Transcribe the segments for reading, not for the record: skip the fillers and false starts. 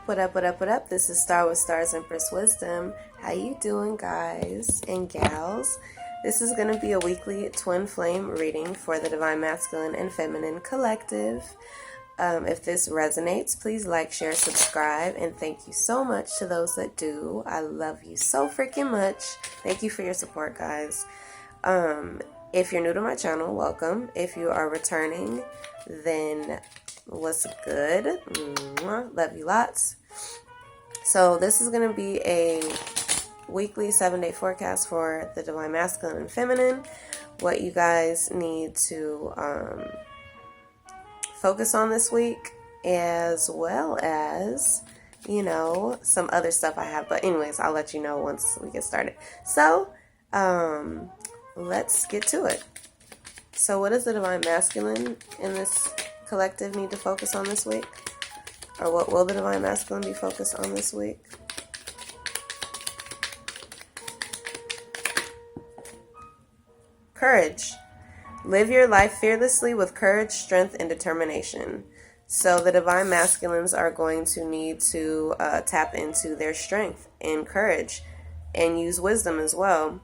What up, what up, what up? This is Star with Stars Empress Wisdom. How you doing, guys and gals? This is going to be a weekly twin flame reading for the Divine Masculine and Feminine Collective. If this resonates, please like, share, subscribe, and thank you so much to those that do. I love you so freaking much. Thank you for your support, guys. If you're new to my channel, welcome. If you are returning, then what's good? Love you lots. So this is going to be a weekly 7-day forecast for the Divine Masculine and Feminine. What you guys need to focus on this week, as well as, you know, some other stuff I have. But anyways, I'll let you know once we get started. So, let's get to it. So what does the Divine Masculine in this collective need to focus on this week? Or what will the Divine Masculine be focused on this week? Courage. Live your life fearlessly with courage, strength, and determination. So the Divine Masculines are going to need to tap into their strength and courage and use wisdom as well.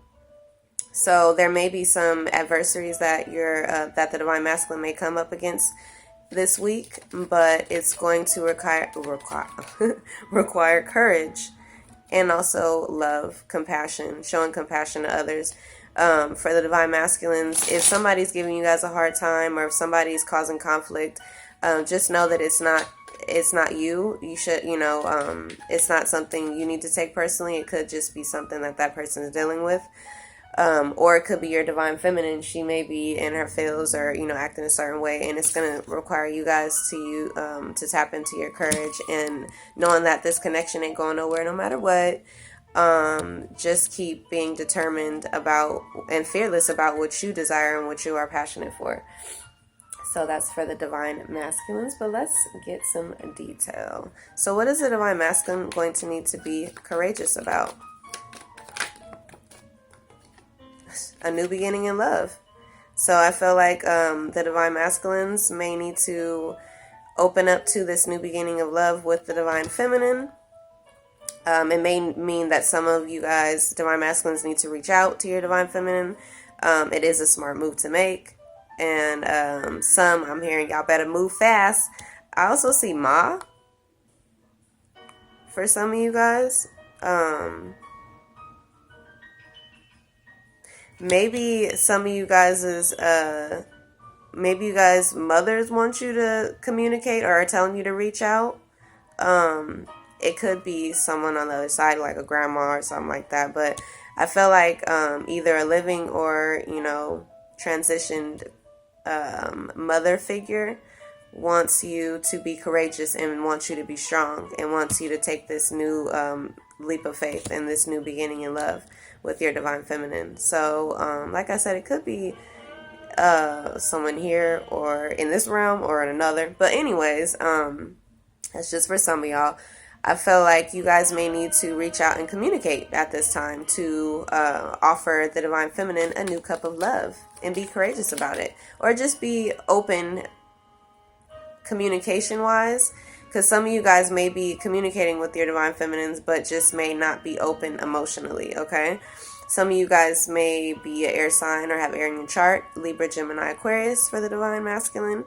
So there may be some adversaries that that the Divine Masculine may come up against this week, but it's going to require courage and also love, compassion, showing compassion to others. For the Divine Masculines, if somebody's giving you guys a hard time or if somebody's causing conflict, just know that it's not you. You should, it's not something you need to take personally. It could just be something that person is dealing with. Or it could be your Divine Feminine. She may be in her feels or, acting a certain way, and it's going to require you guys to tap into your courage and knowing that this connection ain't going nowhere no matter what. Just keep being determined about and fearless about what you desire and what you are passionate for. So that's for the Divine Masculines, but let's get some detail. So what is the Divine Masculine going to need to be courageous about? A new beginning in love. So I feel like the Divine Masculines may need to open up to this new beginning of love with the Divine Feminine. It may mean that some of you guys, Divine Masculines, need to reach out to your Divine Feminine. It is a smart move to make. And I'm hearing y'all better move fast. I also see Ma for some of you guys. Maybe some of you guys maybe you guys mothers want you to communicate or are telling you to reach out. It could be someone on the other side, like a grandma or something like that. But I feel like either a living or, transitioned mother figure wants you to be courageous and wants you to be strong and wants you to take this new leap of faith and this new beginning in love with your Divine Feminine. So, like I said, it could be someone here or in this realm or in another. But anyways, that's just for some of y'all. I feel like you guys may need to reach out and communicate at this time to offer the Divine Feminine a new cup of love and be courageous about it. Or just be open communication-wise, because some of you guys may be communicating with your Divine Feminines but just may not be open emotionally, okay? Some of you guys may be an air sign or have air in your chart, Libra, Gemini, Aquarius for the Divine Masculine.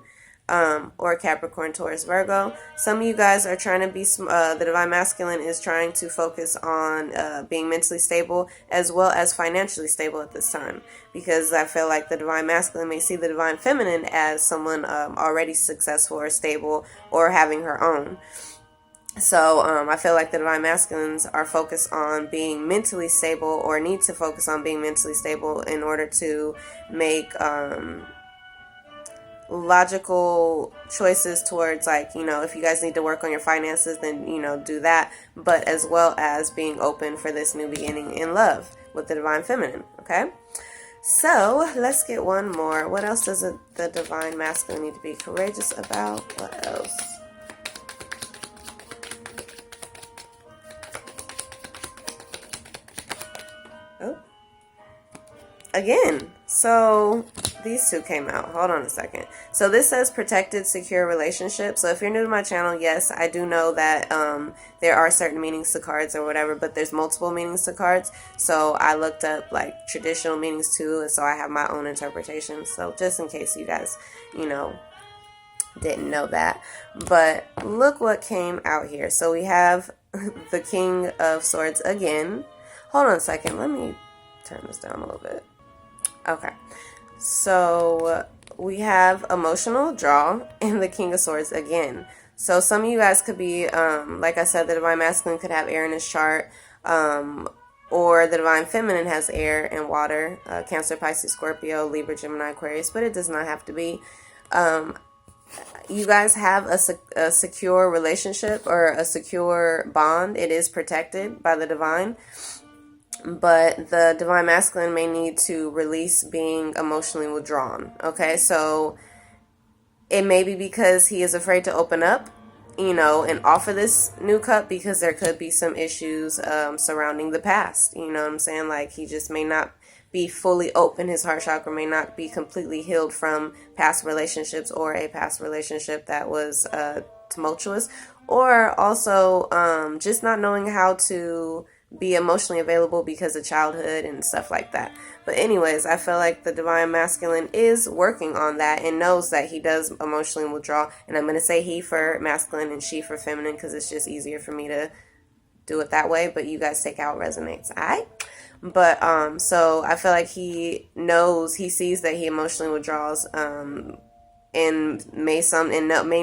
Or Capricorn, Taurus, Virgo. Some of you guys are trying to be, the Divine Masculine is trying to focus on being mentally stable as well as financially stable at this time. Because I feel like the Divine Masculine may see the Divine Feminine as someone already successful or stable or having her own. So I feel like the Divine Masculines are focused on being mentally stable or need to focus on being mentally stable in order to make logical choices towards, like, if you guys need to work on your finances, then, do that, but as well as being open for this new beginning in love with the Divine Feminine, okay? So let's get one more. What else does the Divine Masculine need to be courageous about? What else? Oh, again, so these two came out. Hold on a second. So this says protected, secure relationship. So if you're new to my channel, yes, I do know that there are certain meanings to cards or whatever, but there's multiple meanings to cards. So I looked up like traditional meanings too, and so I have my own interpretation. So just in case you guys, didn't know that. But look what came out here. So we have the King of Swords again. Hold on a second. Let me turn this down a little bit. Okay. So we have emotional draw and the King of Swords again. So some of you guys could be, like I said, the Divine Masculine could have air in his chart, or the Divine Feminine has air and water, Cancer, Pisces, Scorpio, Libra, Gemini, Aquarius, but it does not have to be. You guys have a secure relationship or a secure bond. It is protected by the Divine. But the Divine Masculine may need to release being emotionally withdrawn. Okay, so it may be because he is afraid to open up, and offer this new cup, because there could be some issues surrounding the past. You know what I'm saying? Like, he just may not be fully open. His heart chakra may not be completely healed from past relationships, or a past relationship that was tumultuous, or also just not knowing how to be emotionally available because of childhood and stuff like that. But anyways, I feel like the Divine Masculine is working on that and knows that he does emotionally withdraw. And I'm going to say he for masculine and she for feminine, because it's just easier for me to do it that way. But you guys take out what resonates, alright? But so I feel like he sees that he emotionally withdraws, and may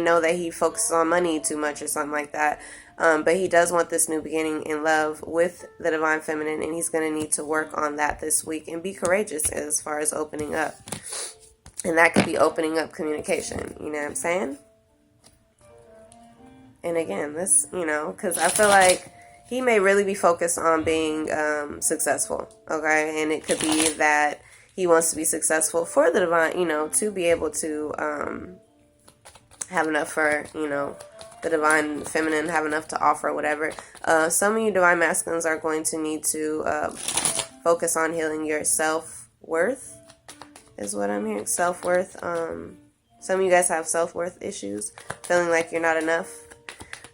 know that he focuses on money too much or something like that. But he does want this new beginning in love with the Divine Feminine, and he's going to need to work on that this week and be courageous as far as opening up. And that could be opening up communication, you know what I'm saying? And again, this, because I feel like he may really be focused on being successful, okay? And it could be that he wants to be successful for the Divine, to be able to have enough for, the Divine Feminine, have enough to offer, whatever. Some of you Divine Masculines are going to need to focus on healing your self-worth, is what I'm hearing. Self-worth. Some of you guys have self-worth issues, feeling like you're not enough.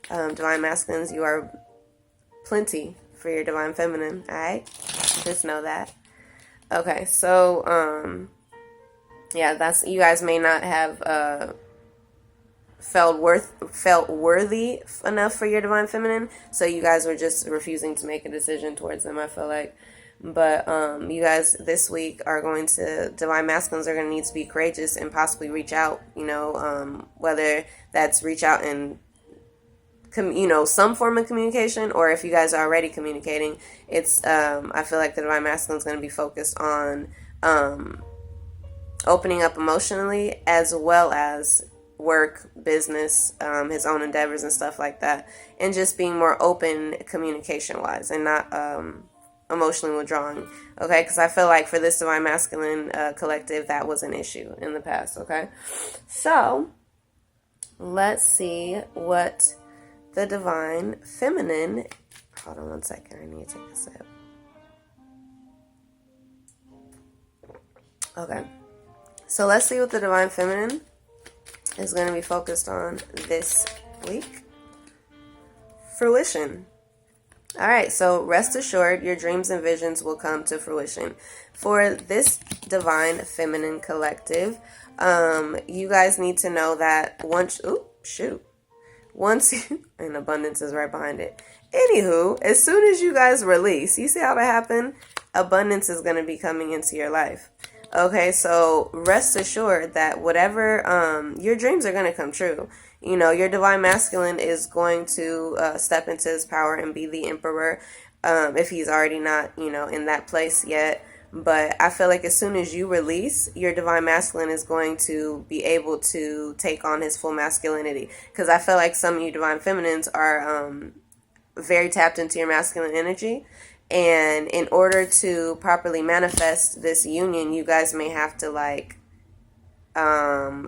Divine Masculines, you are plenty for your Divine Feminine, alright? Just know that. Okay, so, yeah, you guys may not have, felt worthy enough for your Divine Feminine, so you guys were just refusing to make a decision towards them, I feel like. But you guys this week Divine Masculines are going to need to be courageous and possibly reach out, whether that's reach out and some form of communication, or if you guys are already communicating, it's I feel like the Divine Masculine is going to be focused on opening up emotionally, as well as work, business, his own endeavors and stuff like that, and just being more open communication wise and not emotionally withdrawing, okay? Because I feel like for this Divine Masculine collective, that was an issue in the past, okay? So let's see what the Divine Feminine, hold on one second, I need to take a sip. Okay, so let's see what the Divine Feminine is going to be focused on this week. Fruition. Alright, so rest assured your dreams and visions will come to fruition. For this Divine Feminine collective, you guys need to know that once and abundance is right behind it. Anywho, as soon as you guys release, you see how that happened? Abundance is going to be coming into your life. Okay, so rest assured that whatever, your dreams are going to come true. Your Divine Masculine is going to step into his power and be the Emperor, if he's already not, in that place yet. But I feel like as soon as you release, your Divine Masculine is going to be able to take on his full masculinity. Because I feel like some of you Divine Feminines are very tapped into your masculine energy. And in order to properly manifest this union, you guys may have to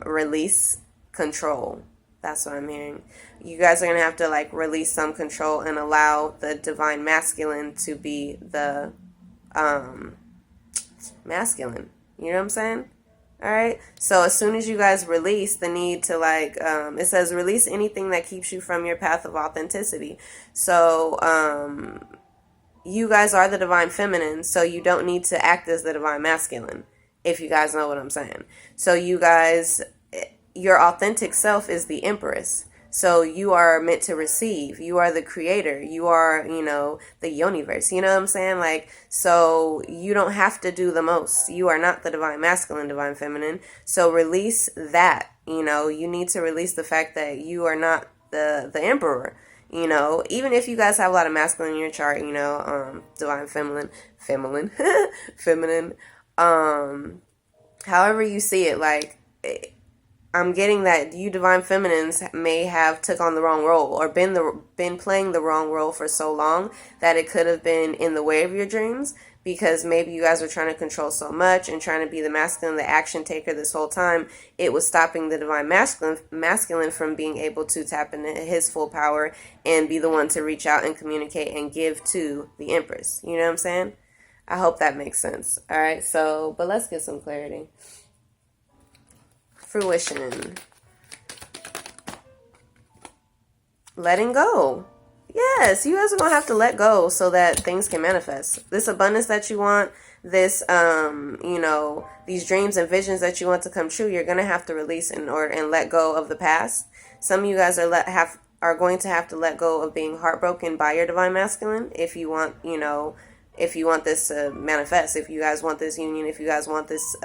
release control. That's what I'm hearing. You guys are going to have to release some control and allow the Divine Masculine to be the masculine. You know what I'm saying? All right. So as soon as you guys release the need to like, it says release anything that keeps you from your path of authenticity. So, you guys are the divine feminine, so you don't need to act as the divine masculine, if you guys know what I'm saying. So you guys, your authentic self is the empress. So you are meant to receive. You are the creator. You are, the universe. You know what I'm saying? Like, so you don't have to do the most. You are not the divine masculine, divine feminine. So release that. You need to release the fact that you are not the emperor. Even if you guys have a lot of masculine in your chart, divine feminine, feminine, however you see it, like, I'm getting that you divine feminines may have took on the wrong role or been playing the wrong role for so long that it could have been in the way of your dreams, because maybe you guys were trying to control so much and trying to be the masculine, the action taker this whole time. It was stopping the divine masculine from being able to tap into his full power and be the one to reach out and communicate and give to the Empress. You know what I'm saying? I hope that makes sense. All right, so, but let's get some clarity. Fruition. Letting go. Yes, you guys are going to have to let go so that things can manifest. This abundance that you want, this, these dreams and visions that you want to come true, you're going to have to release and let go of the past. Some of you guys are going to have to let go of being heartbroken by your divine masculine if you want, if you want this to manifest, if you guys want this union, if you guys want this,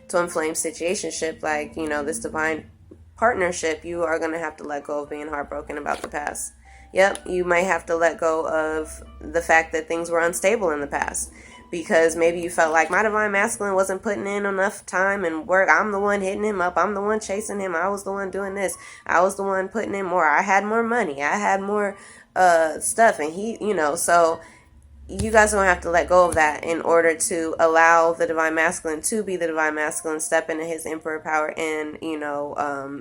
twin flame situationship, like, this divine partnership, you are going to have to let go of being heartbroken about the past. Yep, you might have to let go of the fact that things were unstable in the past, because maybe you felt like my divine masculine wasn't putting in enough time and work. I'm the one hitting him up. I'm the one chasing him. I was the one doing this. I was the one putting in more. I had more money. I had more stuff, and he, so you guys are going to have to let go of that in order to allow the divine masculine to be the divine masculine, step into his emperor power, and,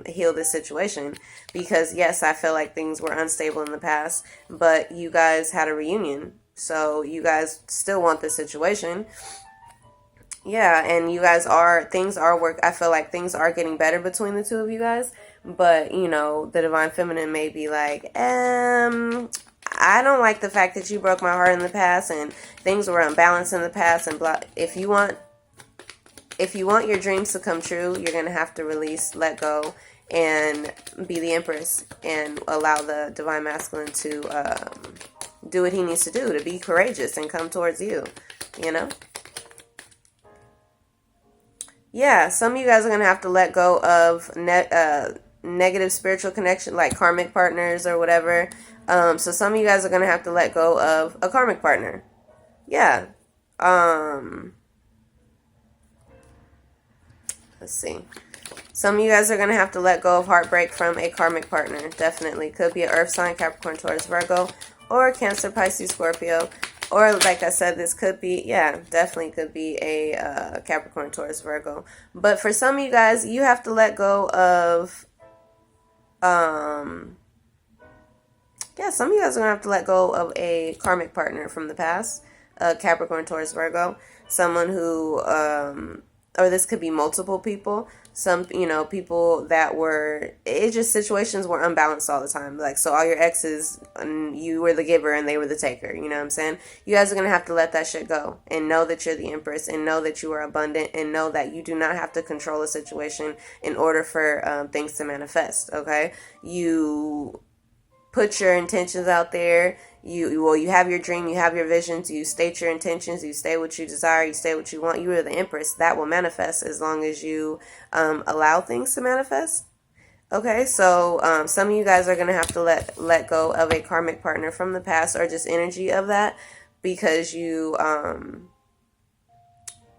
heal this situation. Because, yes, I feel like things were unstable in the past, but you guys had a reunion. So you guys still want the situation. Yeah, and you guys I feel like things are getting better between the two of you guys. But, the divine feminine may be like, I don't like the fact that you broke my heart in the past and things were unbalanced in the past and blah. If you want your dreams to come true, you're going to have to release, let go, and be the Empress and allow the divine masculine to do what he needs to do, to be courageous and come towards you, Yeah, some of you guys are going to have to let go of negative spiritual connection, like karmic partners or whatever. So some of you guys are going to have to let go of a karmic partner. Yeah. Let's see. Some of you guys are going to have to let go of heartbreak from a karmic partner. Definitely. Could be an earth sign, Capricorn, Taurus, Virgo, or Cancer, Pisces, Scorpio. Or like I said, this could be, definitely could be a Capricorn, Taurus, Virgo. But for some of you guys, you have to let go of, some of you guys are going to have to let go of a karmic partner from the past, Capricorn, Taurus, Virgo, someone who, or this could be multiple people, some, people that were, it's just situations were unbalanced all the time. Like, so all your exes, you were the giver and they were the taker, you know what I'm saying? You guys are going to have to let that shit go and know that you're the Empress and know that you are abundant and know that you do not have to control a situation in order for things to manifest, okay? You put your intentions out there. You have your dream, you have your visions, you state your intentions, you state what you desire, you state what you want. You are the Empress. That will manifest as long as you allow things to manifest. Okay, so some of you guys are going to have to let go of a karmic partner from the past or just energy of that, because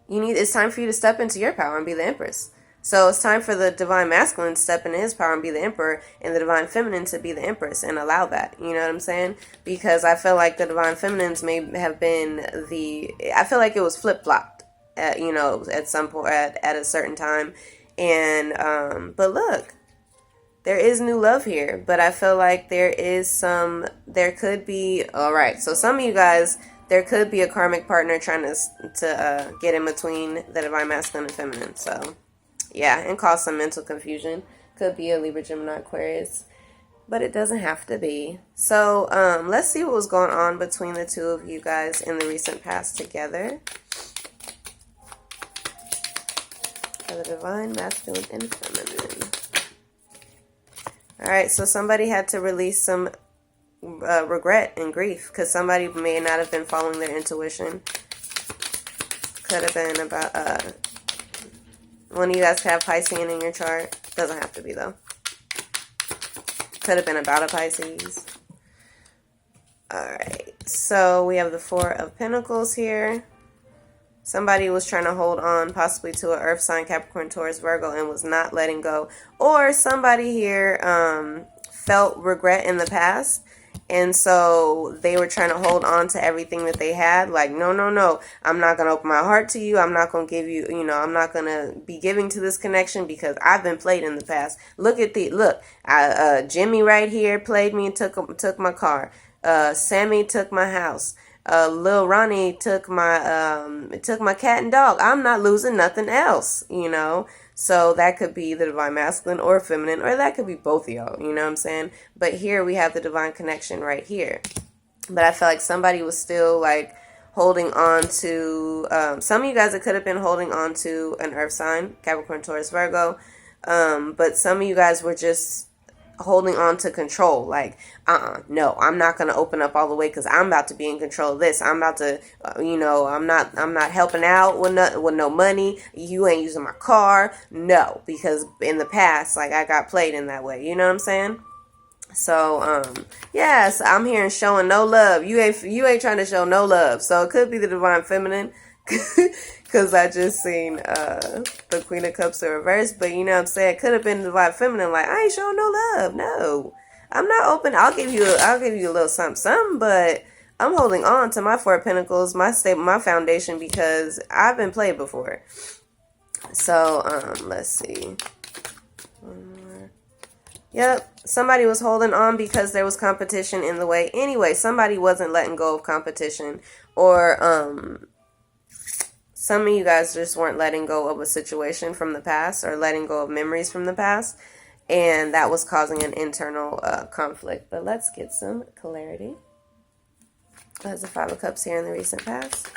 it's time for you to step into your power and be the Empress. So it's time for the divine masculine to step into his power and be the emperor, and the divine feminine to be the empress, and allow that. You know what I'm saying? Because I feel like the divine feminines may have been I feel like it was flip-flopped at some point at a certain time. And, but look, there is new love here, but I feel like there could be, all right. So some of you guys, there could be a karmic partner trying to get in between the divine masculine and feminine. So Yeah, and cause some mental confusion. Could be a Libra, Gemini, Aquarius, but it doesn't have to be. So let's see what was going on between the two of you guys in the recent past together. For the divine, masculine, and feminine. All right, so somebody had to release some regret and grief because somebody may not have been following their intuition. Could have been about one of you guys could have Piscean in your chart. Doesn't have to be though. Could have been about a Pisces. Alright, so we have the Four of Pentacles here. Somebody was trying to hold on possibly to an earth sign, Capricorn, Taurus, Virgo, and was not letting go. Or somebody here felt regret in the past. And so they were trying to hold on to everything that they had. Like, no, no, no. I'm not going to open my heart to you. I'm not going to give you, I'm not going to be giving to this connection because I've been played in the past. Look, Jimmy right here played me and took my car. Sammy took my house. Lil Ronnie took my cat and dog. I'm not losing nothing else, So that could be the divine masculine or feminine, or that could be both of y'all, you know what I'm saying? But here we have the divine connection right here. But I feel like somebody was still like holding on to, some of you guys, it could have been holding on to an earth sign, Capricorn, Taurus, Virgo. But some of you guys were just holding on to control, like no, I'm not going to open up all the way because I'm about to be in control of this. I'm about to I'm not helping out with no money. You ain't using my car. No, because in the past, like, I got played in that way, you know what I'm saying? So yes, I'm hearing showing no love. You ain't trying to show no love. So it could be the divine feminine because I just seen the Queen of Cups in reverse, but you know what I'm saying, it could have been the divine feminine, like, I ain't showing no love. No, I'm not open. I'll give you a little something, but I'm holding on to my Four of Pentacles, my foundation, because I've been played before. So let's see. One more. Yep, somebody was holding on because there was competition in the way. Anyway, somebody wasn't letting go of competition, or some of you guys just weren't letting go of a situation from the past or letting go of memories from the past. And that was causing an internal conflict. But let's get some clarity. There's the Five of Cups here in the recent past.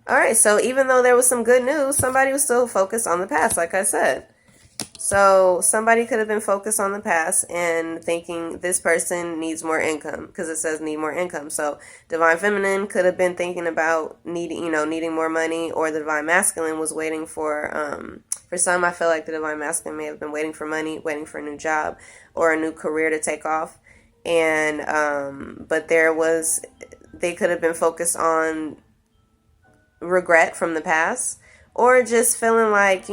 All right, so even though there was some good news, somebody was still focused on the past, like I said. So somebody could have been focused on the past and thinking this person needs more income because it says need more income. So divine feminine could have been thinking about needing more money, or the divine masculine was waiting for some, I feel like the divine masculine may have been waiting for money, waiting for a new job or a new career to take off. And but they could have been focused on regret from the past. Or just feeling like,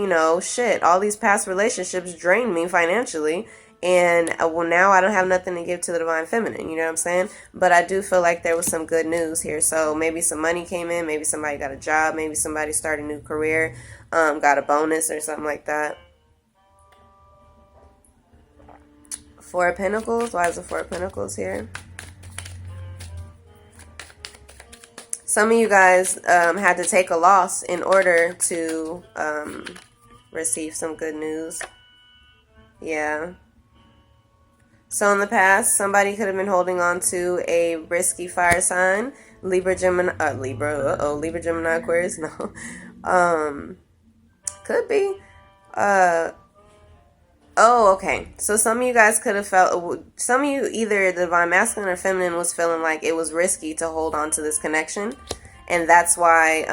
shit, all these past relationships drained me financially. And, well, now I don't have nothing to give to the divine feminine. You know what I'm saying? But I do feel like there was some good news here. So maybe some money came in. Maybe somebody got a job. Maybe somebody started a new career. Got a bonus or something like that. Four of Pentacles. Why is the Four of Pentacles here? Some of you guys had to take a loss in order to receive some good news. Yeah. So in the past, somebody could have been holding on to a risky fire sign. Libra, Gemini, Aquarius, no. Could be. Oh, okay. So some of you guys could have some of you, either the divine masculine or feminine, was feeling like it was risky to hold on to this connection. And that's why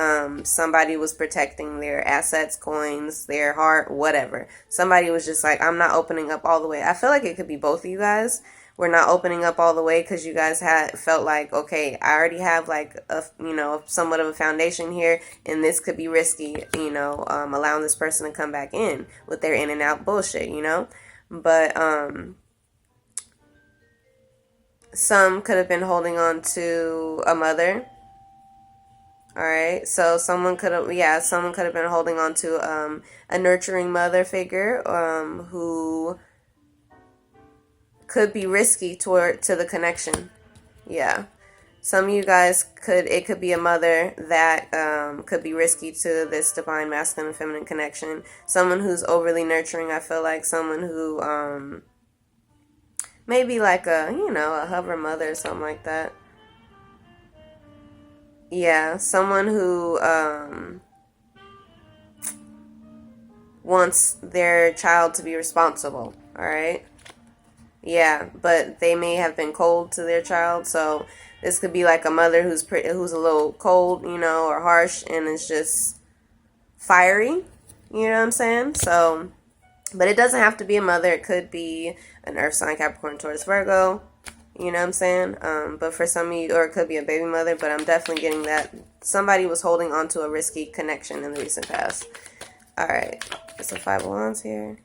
somebody was protecting their assets, coins, their heart, whatever. Somebody was just like, I'm not opening up all the way. I feel like it could be both of you guys. We're not opening up all the way because you guys felt like, okay, I already have like a, somewhat of a foundation here, and this could be risky, allowing this person to come back in with their in and out bullshit, But some could have been holding on to a mother. All right, so someone could have been holding on to a nurturing mother figure who could be risky to the connection. Yeah. Some of you guys it could be a mother that could be risky to this divine masculine and feminine connection. Someone who's overly nurturing, I feel like someone who maybe like a hover mother or something like that. Yeah, someone who wants their child to be responsible, all right? Yeah, but they may have been cold to their child, so this could be like a mother who's a little cold, or harsh, and is just fiery, you know what I'm saying? So, but it doesn't have to be a mother. It could be an earth sign, Capricorn, Taurus, Virgo, you know what I'm saying? But for some of you, or it could be a baby mother, but I'm definitely getting that somebody was holding on to a risky connection in the recent past. All right, it's a 5 of Wands here.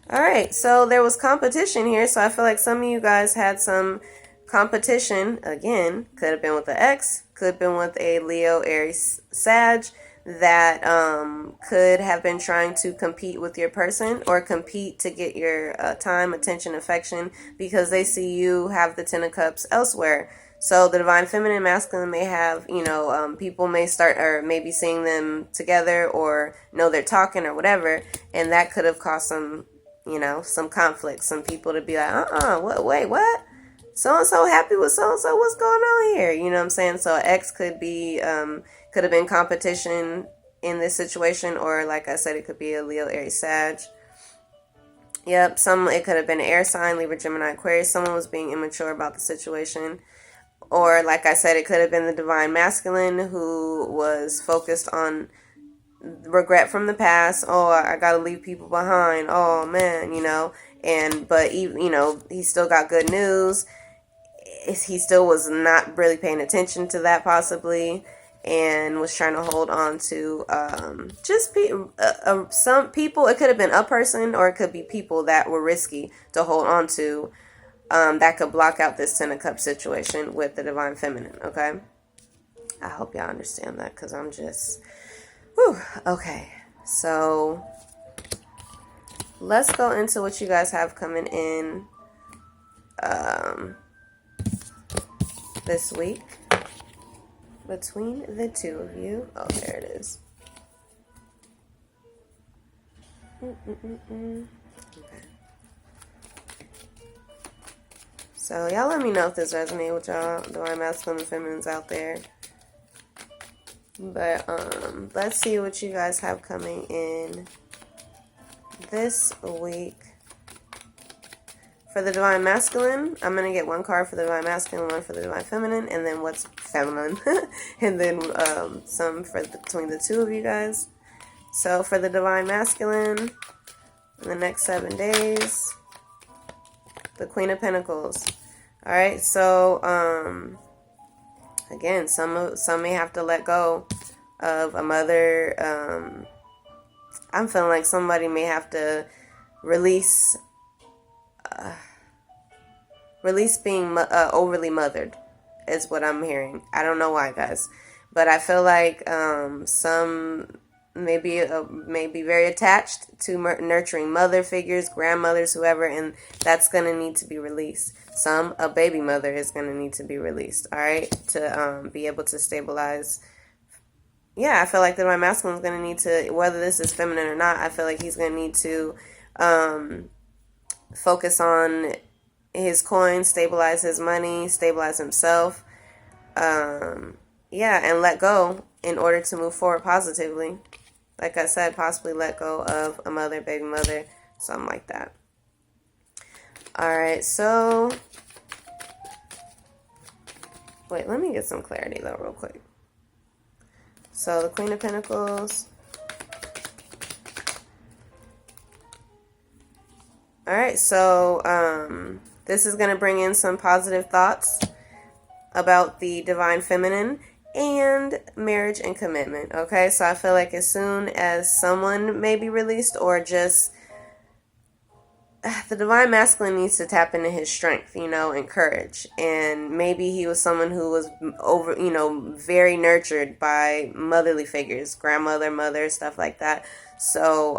All right, so there was competition here, so I feel like some of you guys had some competition. Again, could have been with the ex, could have been with a Leo, Aries, Sag, that could have been trying to compete with your person or compete to get your time, attention, affection, because they see you have the 10 of Cups elsewhere. So the divine feminine, masculine may have, people may start or maybe seeing them together or know they're talking or whatever, and that could have caused some some conflict, some people to be like, wait, what? So-and-so happy with so-and-so, what's going on here? You know what I'm saying? So X could be, could have been competition in this situation, or like I said, it could be a Leo, Aries, Sag. Yep, it could have been an air sign, Libra, Gemini, Aquarius. Someone was being immature about the situation. Or like I said, it could have been the divine masculine who was focused on regret from the past. Oh, I gotta leave people behind. Oh man, but he still got good news. He still was not really paying attention to that possibly, and was trying to hold on to some people. It could have been a person, or it could be people that were risky to hold on to, that could block out this 10 of Cups situation with the divine feminine. Okay, I hope y'all understand that, because I'm just okay, so let's go into what you guys have coming in this week between the two of you. Oh, there it is. Okay. So y'all let me know if this resonates with y'all, divine masculine and feminines out there. But let's see what you guys have coming in this week. For the divine masculine, I'm going to get one card for the divine masculine, one for the divine feminine, and then what's feminine, and then some for between the two of you guys. So for the divine masculine, in the next 7 days, the Queen of Pentacles. All right, so again, some may have to let go of a mother. I'm feeling like somebody may have to release being overly mothered, is what I'm hearing. I don't know why, guys, but I feel like some may be very attached to nurturing mother figures, grandmothers, whoever, and that's going to need to be released. A baby mother is going to need to be released, all right, to be able to stabilize. Yeah, I feel like that my masculine is going to need to, whether this is feminine or not, I feel like he's going to need to focus on his coins, stabilize his money, stabilize himself, and let go in order to move forward positively. Like I said, possibly let go of a mother, baby mother, something like that. All right, so wait, let me get some clarity though real quick. So the Queen of Pentacles. All right, so this is going to bring in some positive thoughts about the divine feminine and marriage and commitment. Okay, so I feel like as soon as someone may be released, or just the divine masculine needs to tap into his strength, and courage. And maybe he was someone who was very nurtured by motherly figures, grandmother, mother, stuff like that. So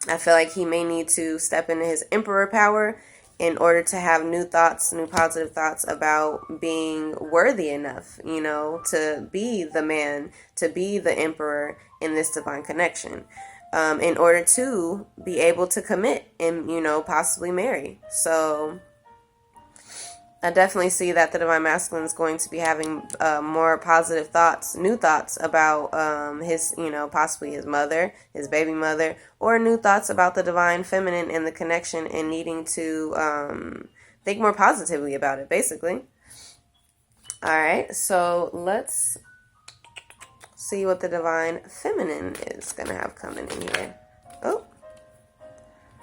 I feel like he may need to step into his emperor power in order to have new thoughts, new positive thoughts about being worthy enough, to be the man, to be the emperor in this divine connection, in order to be able to commit and, possibly marry. So I definitely see that the divine masculine is going to be having more positive thoughts, new thoughts about his, possibly his mother, his baby mother, or new thoughts about the divine feminine and the connection, and needing to think more positively about it, basically. All right, so let's see what the divine feminine is going to have coming in here. Oh.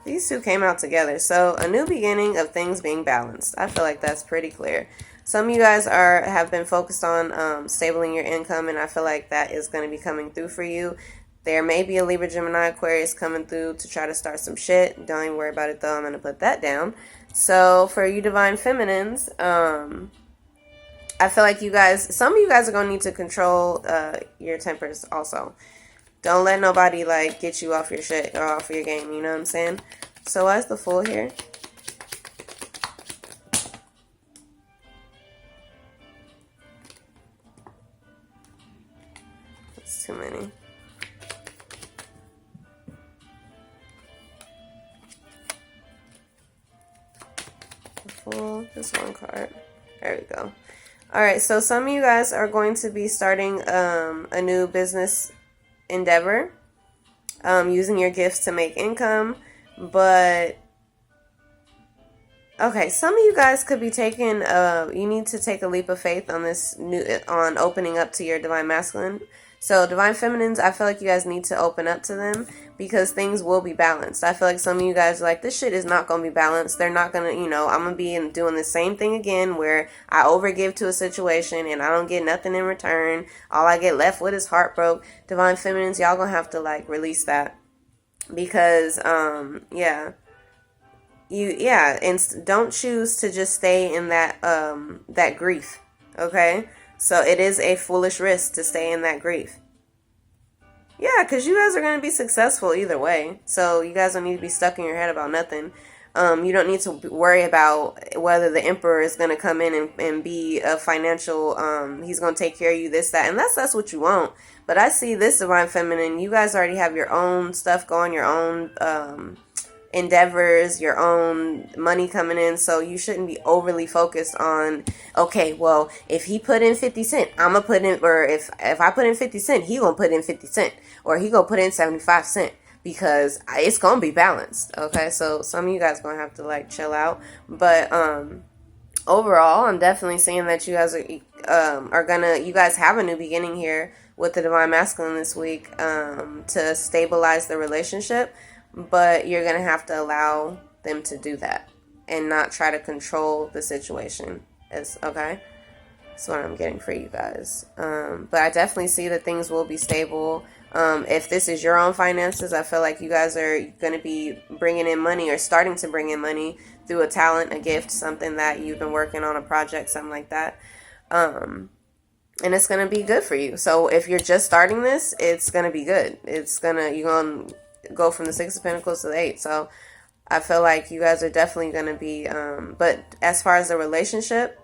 These two came out together. So a new beginning of things being balanced. I feel like that's pretty clear. Some of you guys have been focused on stabling your income, and I feel like that is going to be coming through for you. There may be a Libra, Gemini, Aquarius coming through to try to start some shit. Don't even worry about it though. I'm going to put that down. So for you divine feminines, I feel like some of you guys are going to need to control your tempers also. Don't let nobody get you off your shit or off your game, you know what I'm saying? So why's the Fool here? That's too many. The Fool, this one card. There we go. Alright, so some of you guys are going to be starting a new business endeavor, using your gifts to make income, but okay, some of you guys could be taking you need to take a leap of faith on on opening up to your divine masculine. So divine feminines, I feel like you guys need to open up to them, because things will be balanced. I feel like some of you guys are like, this shit is not going to be balanced. They're not going to, I'm going to be doing the same thing again, where I overgive to a situation and I don't get nothing in return. All I get left with is heartbroken. Divine feminines, y'all going to have to release that, because, and don't choose to just stay in that grief. Okay. So it is a foolish risk to stay in that grief. Yeah, because you guys are going to be successful either way. So you guys don't need to be stuck in your head about nothing. You don't need to worry about whether the emperor is going to come in and be a financial, he's going to take care of you, this, that. And that's what you want. But I see this divine feminine, you guys already have your own stuff going, your own endeavors, your own money coming in, so you shouldn't be overly focused on, okay, well, if he put in 50 cents, I'm gonna put in, or if I put in 50 cents, he gonna put in 50 cents, or he gonna put in 75 cents, because it's gonna be balanced. Okay, so some of you guys gonna have to chill out, but overall, I'm definitely seeing that you guys you guys have a new beginning here with the divine masculine this week, to stabilize the relationship. But you're going to have to allow them to do that and not try to control the situation. Okay? That's what I'm getting for you guys. But I definitely see that things will be stable. If this is your own finances, I feel like you guys are going to be bringing in money, or starting to bring in money through a talent, a gift, something that you've been working on, a project, something like that. And it's going to be good for you. So if you're just starting this, it's going to be good. You're going to go from the 6 of Pentacles to the 8. So I feel like you guys are definitely going to be, but as far as the relationship,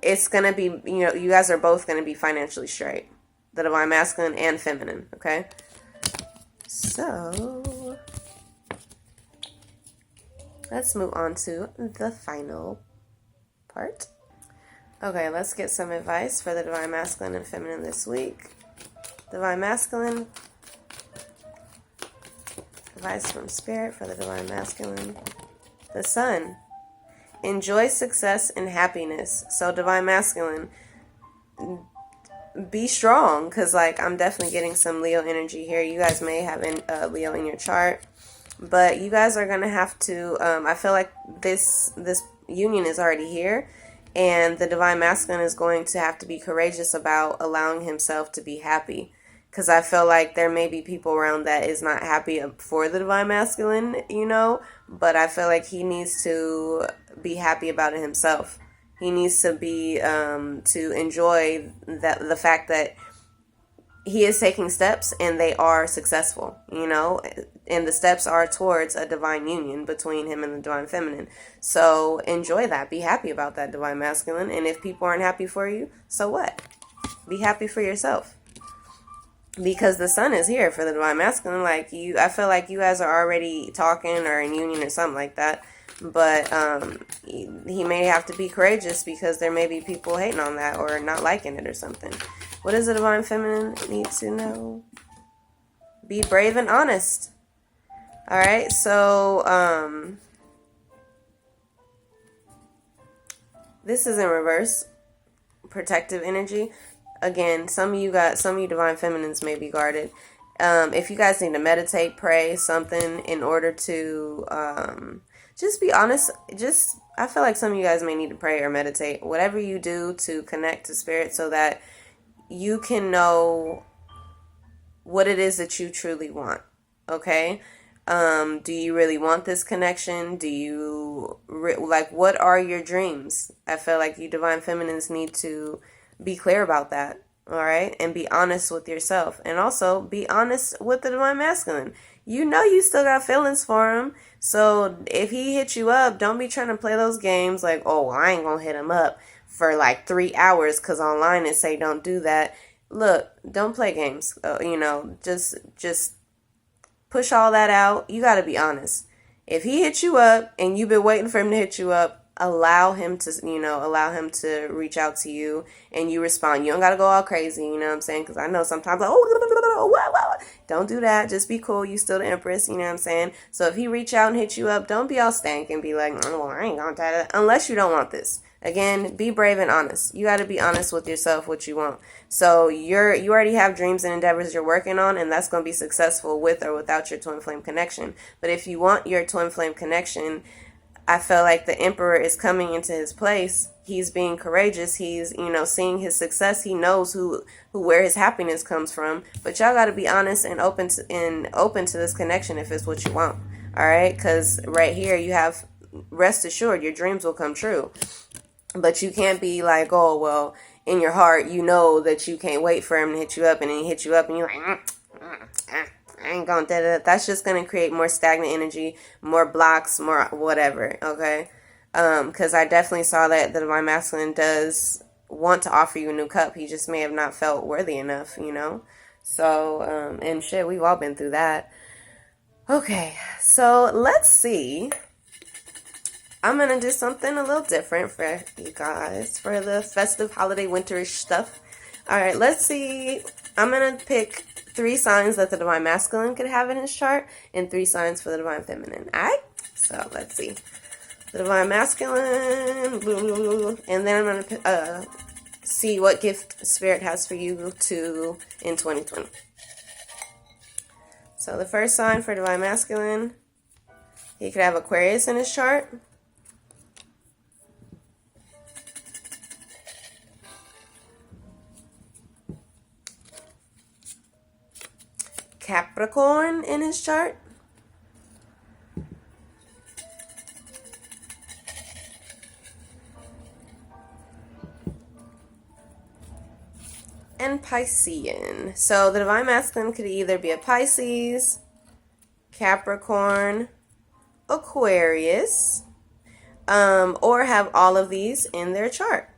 it's going to be, you guys are both going to be financially straight. The divine masculine and feminine. Okay. So let's move on to the final part. Okay, let's get some advice for the divine masculine and feminine this week. Divine masculine, advice from Spirit for the divine masculine. The Sun. Enjoy success and happiness. So divine masculine, be strong, because I'm definitely getting some Leo energy here. You guys may have Leo in your chart, but you guys are going to have to, I feel like this union is already here, and the divine masculine is going to have to be courageous about allowing himself to be happy. Because I feel like there may be people around that is not happy for the divine masculine, but I feel like he needs to be happy about it himself. He needs to be, to enjoy the fact that he is taking steps and they are successful, you know, and the steps are towards a divine union between him and the divine feminine. So enjoy that. Be happy about that, divine masculine. And if people aren't happy for you, so what? Be happy for yourself. Because the sun is here for the divine masculine. Like, you, I feel like you guys are already talking or in union or something like that. But he may have to be courageous because there may be people hating on that or not liking it or something. What does the divine feminine need to know? Be brave and honest. All right, so this is in reverse. Protective energy. Again, some of you divine feminines may be guarded. If you guys need to meditate, pray, something in order to just be honest. I feel like some of you guys may need to pray or meditate. Whatever you do to connect to spirit so that you can know what it is that you truly want. Okay? Do you really want this connection? Do you, what are your dreams? I feel like you divine feminines need to be clear about that, all right? And be honest with yourself. And also be honest with the divine masculine. You know you still got feelings for him. So if he hits you up, don't be trying to play those games like, oh, I ain't gonna hit him up for like 3 hours because online it say don't do that. Look, don't play games. You know, just push all that out. You got to be honest. If he hits you up and you've been waiting for him to hit you up, allow him to reach out to you and you respond. You don't got to go all crazy, you know what I'm saying? Because I know sometimes, like, don't do that. Just be cool. You still the Empress, you know what I'm saying? So if he reach out and hit you up, don't be all stank and be like, oh, well, I ain't gonna do that. Unless you don't want this. Again, be brave and honest. You got to be honest with yourself what you want. So you already have dreams and endeavors you're working on, and that's going to be successful with or without your twin flame connection. But if you want your twin flame connection, I feel like the Emperor is coming into his place. He's being courageous. He's, seeing his success. He knows where his happiness comes from. But y'all got to be honest and open to this connection if it's what you want. All right? Because right here you have, rest assured, your dreams will come true. But you can't be like, oh, well, in your heart, you know that you can't wait for him to hit you up, and then he hits you up, and you're like, I ain't gonna do that. That's just gonna create more stagnant energy, more blocks, more whatever, okay? Because I definitely saw that the divine masculine does want to offer you a new cup. He just may have not felt worthy enough, you know? So, and shit, we've all been through that. Okay, so let's see. I'm going to do something a little different for you guys for the festive holiday winterish stuff. All right, let's see. I'm going to pick 3 signs that the divine masculine could have in his chart and 3 signs for the divine feminine. All right? So let's see. The divine masculine, and then I'm going to see what gift spirit has for you in 2020. So the first sign for divine masculine, he could have Aquarius in his chart. Capricorn in his chart. And Piscean. So the divine masculine could either be a Pisces, Capricorn, Aquarius, or have all of these in their chart.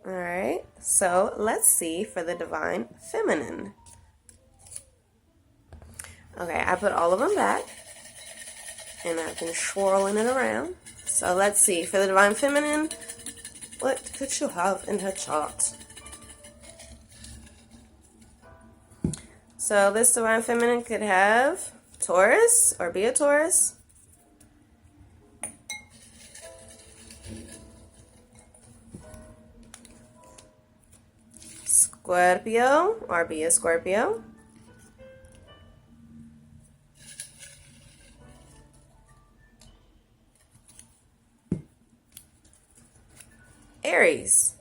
All right, so let's see for the divine feminine. Okay, I put all of them back, and I've been swirling it around. So let's see, for the divine feminine, what could she have in her chart? So this divine feminine could have Taurus, or be a Taurus. Scorpio, or be a Scorpio. Aries.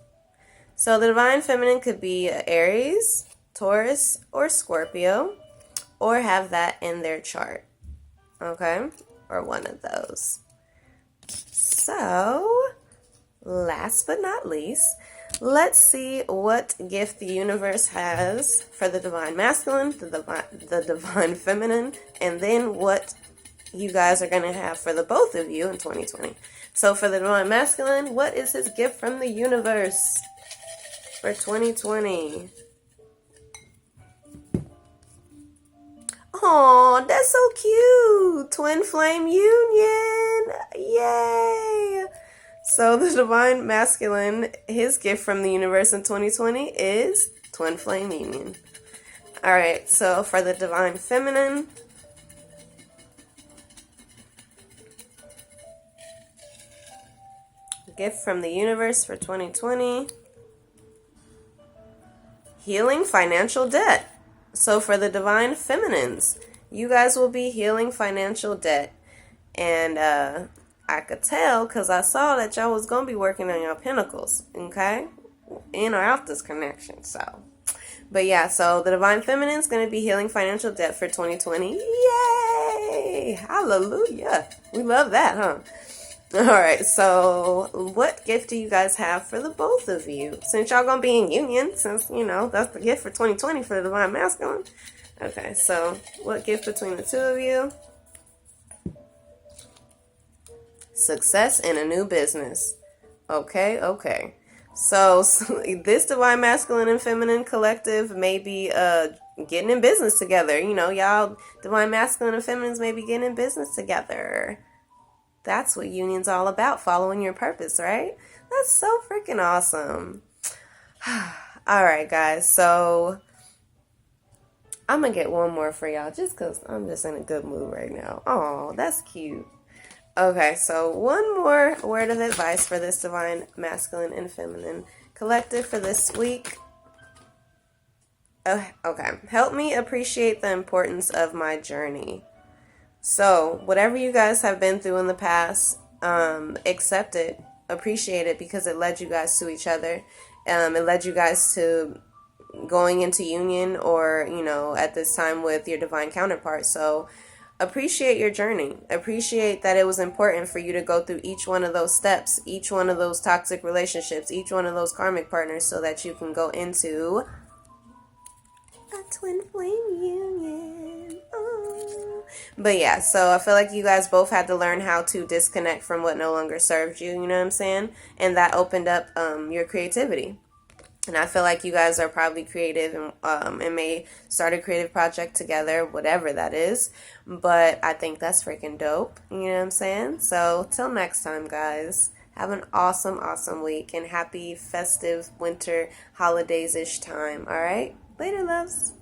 So the divine feminine could be Aries, Taurus, or Scorpio, or have that in their chart. Okay? Or one of those. So last but not least, let's see what gift the universe has for the divine masculine, the divine feminine, and then what you guys are going to have for the both of you in 2020. So for the divine masculine, what is his gift from the universe for 2020? Oh, that's so cute. Twin flame union. Yay. So the divine masculine, his gift from the universe in 2020 is twin flame union. All right, so for the divine feminine, gift from the universe for 2020, healing financial debt. So for the divine feminines, you guys will be healing financial debt. And I could tell because I saw that y'all was going to be working on your pinnacles, okay? In or out this connection, so. But yeah, so the divine feminine is going to be healing financial debt for 2020. Yay! Hallelujah! We love that, huh? Alright, so what gift do you guys have for the both of you? Since y'all gonna be in union, since, you know, that's the gift for 2020 for the divine masculine. Okay, so what gift between the two of you? Success in a new business. Okay. So this divine masculine and feminine collective may be getting in business together. You know, y'all divine masculine and feminines may be getting in business together. That's what union's all about, following your purpose, right? That's so freaking awesome. All right, guys, so I'm going to get one more for y'all just because I'm just in a good mood right now. Oh, that's cute. Okay, so one more word of advice for this divine masculine and feminine collective for this week. Okay, help me appreciate the importance of my journey. So, whatever you guys have been through in the past, accept it, appreciate it, because it led you guys to each other. It led you guys to going into union or, you know, at this time with your divine counterpart. So, appreciate your journey. Appreciate that it was important for you to go through each one of those steps, each one of those toxic relationships, each one of those karmic partners so that you can go into a twin flame union. Oh. But yeah, so I feel like you guys both had to learn how to disconnect from what no longer served you, you know what I'm saying? And that opened up your creativity. And I feel like you guys are probably creative and may start a creative project together, whatever that is. But I think that's freaking dope, you know what I'm saying? So till next time, guys. Have an awesome, awesome week and happy festive winter holidays-ish time, all right? Later, loves.